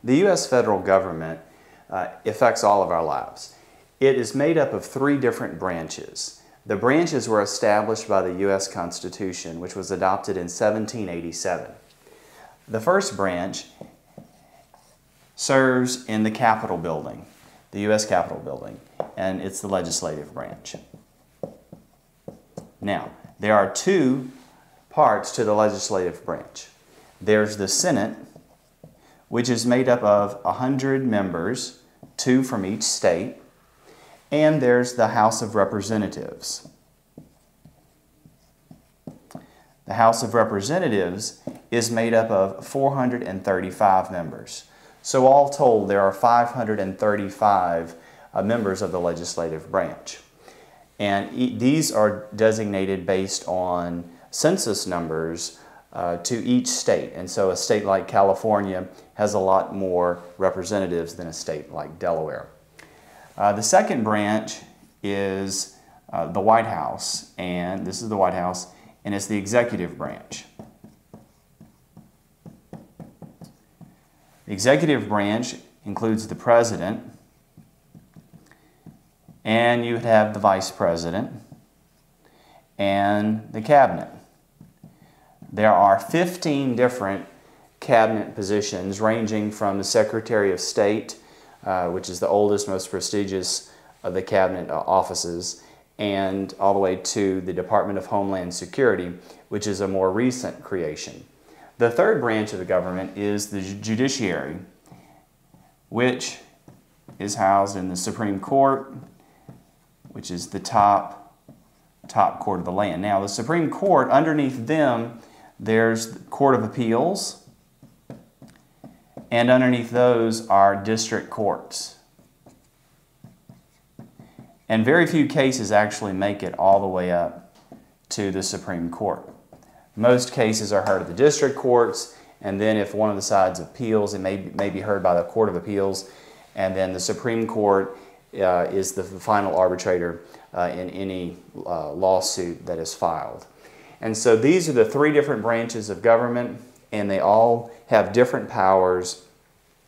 The U.S. federal government affects all of our lives. It is made up of three different branches. The branches were established by the U.S. Constitution, which was adopted in 1787. The first branch serves in the Capitol building, the U.S. Capitol building, and it's the legislative branch. Now, there are two parts to the legislative branch. There's the Senate, which is made up of 100 members, 2 from each state, and there's the House of Representatives. The House of Representatives is made up of 435 members. So all told, there are 535 members of the legislative branch. And these are designated based on census numbers to each state. And so a state like California has a lot more representatives than a state like Delaware. The second branch is the White House, and this is the White House, and it's the executive branch. The executive branch includes the president, and you would have the vice president and the cabinet. There are 15 different cabinet positions ranging from the Secretary of State, which is the oldest, most prestigious of the cabinet offices, and all the way to the Department of Homeland Security, which is a more recent creation. The third branch of the government is the Judiciary, which is housed in the Supreme Court, which is the top court of the land. Now, the Supreme Court, underneath them, there's the Court of Appeals, and underneath those are district courts. And very few cases actually make it all the way up to the Supreme Court. Most cases are heard at the district courts, and then if one of the sides appeals, it may be heard by the Court of Appeals, and then the Supreme Court is the final arbitrator in any lawsuit that is filed. And so these are the three different branches of government, and they all have different powers,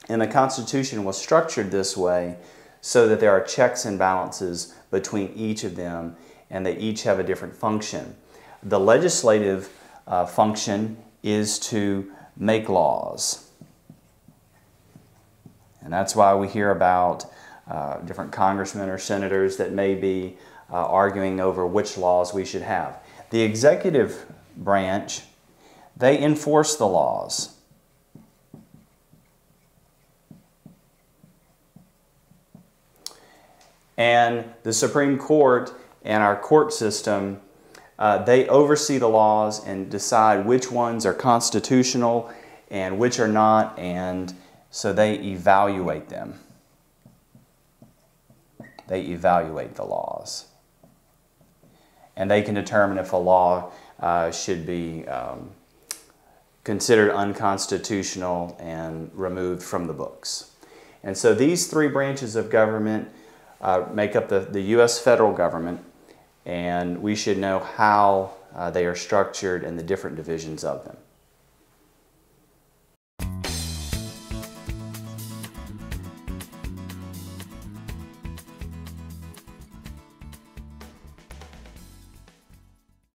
and the Constitution was structured this way so that there are checks and balances between each of them, and they each have a different function. The legislative function is to make laws. And that's why we hear about different congressmen or senators that may be arguing over which laws we should have. The executive branch, they enforce the laws. And the Supreme Court and our court system, they oversee the laws and decide which ones are constitutional and which are not, and so they evaluate them. They evaluate the laws. And they can determine if a law should be considered unconstitutional and removed from the books. And so these three branches of government make up the U.S. federal government, and we should know how they are structured and the different divisions of them.